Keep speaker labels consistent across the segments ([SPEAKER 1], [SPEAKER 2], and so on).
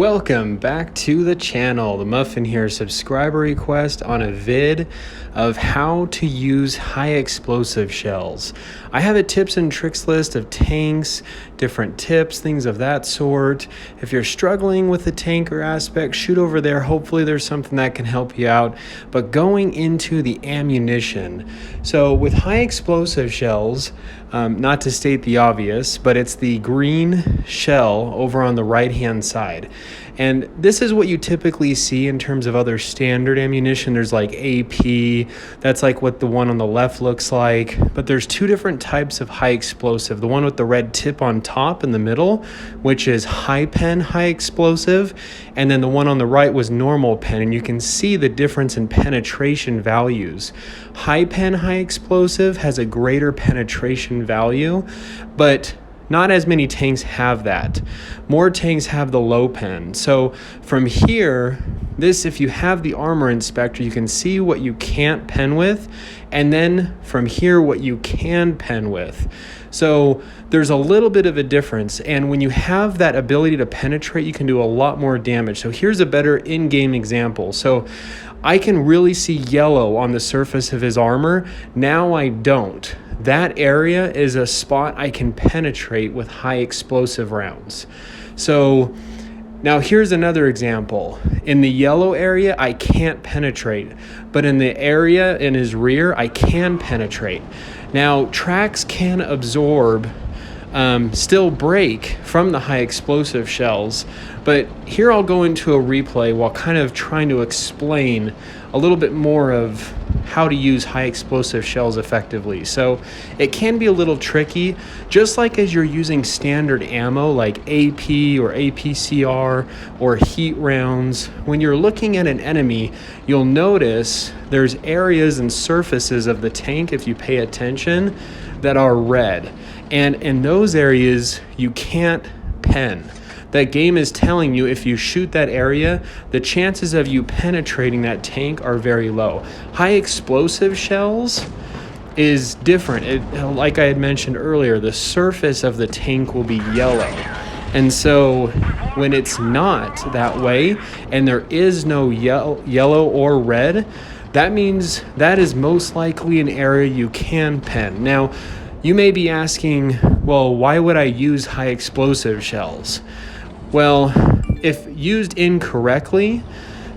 [SPEAKER 1] Welcome back to the channel. The Muffin here, subscriber request on a vid of how to use high explosive shells. I have a tips and tricks list of tanks, different tips, things of that sort. If you're struggling with the tanker aspect, shoot over there. Hopefully there's something that can help you out. But going into the ammunition. So with high explosive shells, not to state the obvious, but it's the green shell over on the right hand side. And this is what you typically see in terms of other standard ammunition. There's like AP, that's like what the one on the left looks like. But there's two different types of high explosive. The one with the red tip on top in the middle, which is high pen high explosive. And then the one on the right was normal pen. And you can see the difference in penetration values. High pen high explosive has a greater penetration value, but not as many tanks have that. More tanks have the low pen. So from here, if you have the armor inspector, you can see what you can't pen with, and then from here, what you can pen with. So there's a little bit of a difference, and when you have that ability to penetrate, you can do a lot more damage. So here's a better in-game example. So I can really see yellow on the surface of his armor. Now I don't. That area is a spot I can penetrate with high explosive rounds. So now here's another example. In the yellow area, I can't penetrate, but in the area in his rear, I can penetrate. Now, tracks can absorb, still break from the high explosive shells, but here I'll go into a replay while kind of trying to explain a little bit more of how to use high explosive shells effectively. So it can be a little tricky, just like as you're using standard ammo like AP or APCR or heat rounds. When you're looking at an enemy, you'll notice there's areas and surfaces of the tank, if you pay attention, that are red. And in those areas, you can't pen. That game is telling you if you shoot that area, the chances of you penetrating that tank are very low. High explosive shells is different. Like I had mentioned earlier, the surface of the tank will be yellow. And so when it's not that way and there is no yellow or red, that means that is most likely an area you can pen. Now, you may be asking, well, why would I use high explosive shells? Well, if used incorrectly,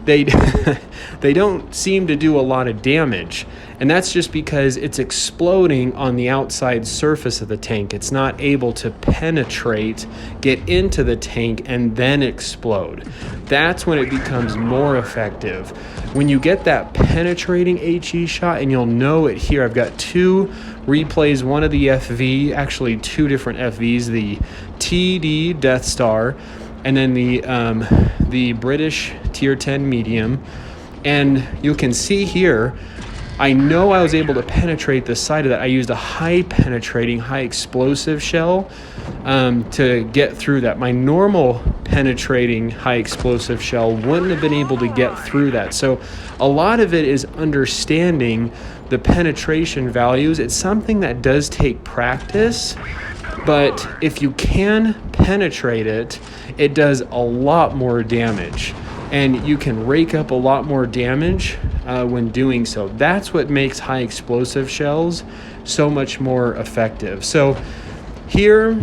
[SPEAKER 1] they don't seem to do a lot of damage. And that's just because it's exploding on the outside surface of the tank. It's not able to penetrate, get into the tank, and then explode. That's when it becomes more effective. When you get that penetrating HE shot, and you'll know it here, I've got two replays, one of the FV, actually two different FVs, the TD Death Star, and then the British Tier 10 medium. And you can see here, I know I was able to penetrate the side of that. I used a high penetrating, high explosive shell to get through that. My normal penetrating high explosive shell wouldn't have been able to get through that. So a lot of it is understanding the penetration values. It's something that does take practice, but if you can penetrate it, it does a lot more damage, and you can rake up a lot more damage when doing so. That's what makes high explosive shells so much more effective. So here,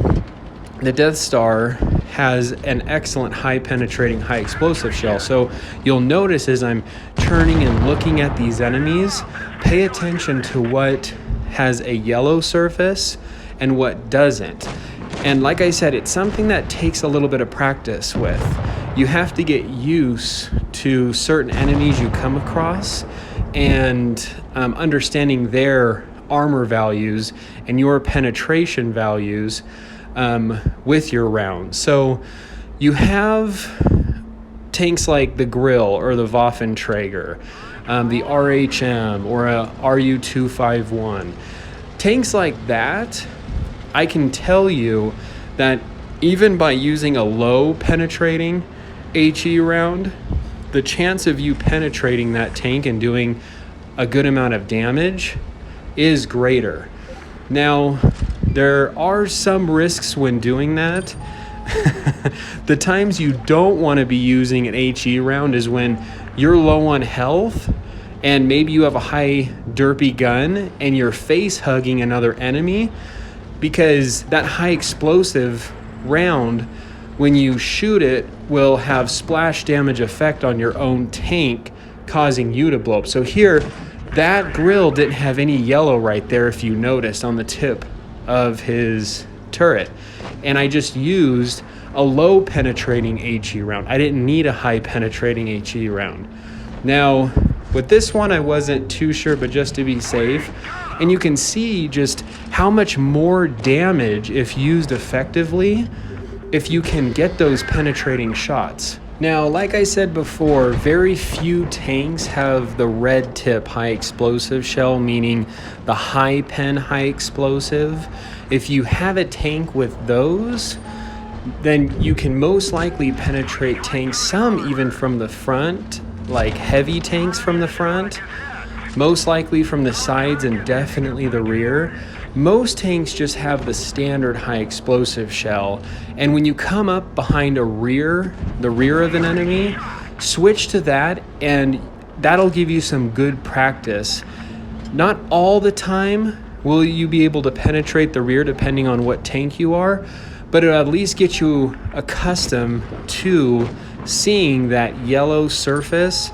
[SPEAKER 1] the Death Star has an excellent high penetrating, high explosive shell. So you'll notice as I'm turning and looking at these enemies, pay attention to what has a yellow surface and what doesn't. And like I said, it's something that takes a little bit of practice with. You have to get used to certain enemies you come across and understanding their armor values and your penetration values with your rounds. So you have tanks like the Grill or the Waffenträger, the RHM or a RU-251. Tanks like that, I can tell you that even by using a low penetrating HE round, the chance of you penetrating that tank and doing a good amount of damage is greater. Now, there are some risks when doing that. The times you don't want to be using an HE round is when you're low on health and maybe you have a high derpy gun and you're face hugging another enemy, because that high explosive round, when you shoot it, will have splash damage effect on your own tank, causing you to blow up. So here, that grill didn't have any yellow right there, if you noticed, on the tip of his turret. And I just used a low penetrating HE round. I didn't need a high penetrating HE round. Now, with this one, I wasn't too sure, but just to be safe. And you can see just how much more damage, if used effectively, if you can get those penetrating shots. Now, like I said before, very few tanks have the red tip high explosive shell, meaning the high pen high explosive. If you have a tank with those, then you can most likely penetrate tanks, some even from the front, like heavy tanks from the front, most likely from the sides, and definitely the rear. Most tanks just have the standard high explosive shell, and when you come up behind the rear of an enemy, switch to that, and that'll give you some good practice. Not all the time will you be able to penetrate the rear, depending on what tank you are, but it'll at least get you accustomed to seeing that yellow surface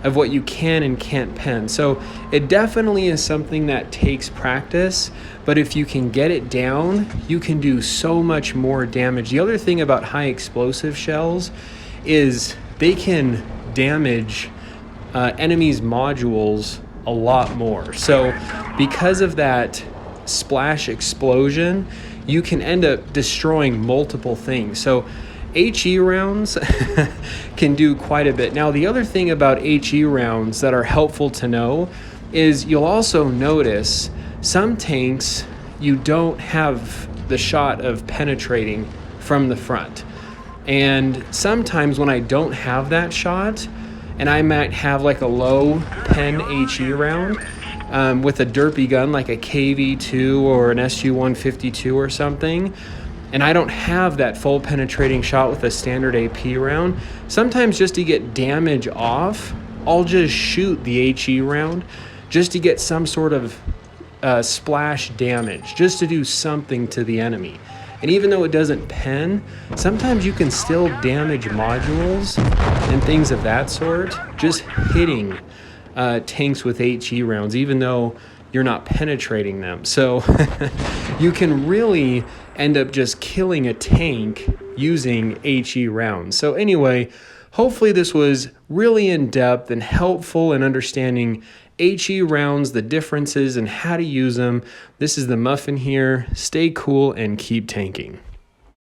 [SPEAKER 1] of what you can and can't pen. So it definitely is something that takes practice, but if you can get it down, you can do so much more damage. The other thing about high explosive shells is they can damage enemies' modules a lot more. So because of that splash explosion, you can end up destroying multiple things. So HE rounds can do quite a bit. Now, the other thing about HE rounds that are helpful to know is you'll also notice some tanks, you don't have the shot of penetrating from the front. And sometimes when I don't have that shot, and I might have like a low pen HE round with a derpy gun like a KV2 or an SU-152 or something, and I don't have that full penetrating shot with a standard AP round, sometimes just to get damage off, I'll just shoot the HE round just to get some sort of splash damage, just to do something to the enemy. And even though it doesn't pen, sometimes you can still damage modules and things of that sort, just hitting tanks with HE rounds, even though you're not penetrating them. So you can really end up just killing a tank using HE rounds. So anyway, hopefully this was really in-depth and helpful in understanding HE rounds, the differences, and how to use them. This is the Muffin here. Stay cool and keep tanking.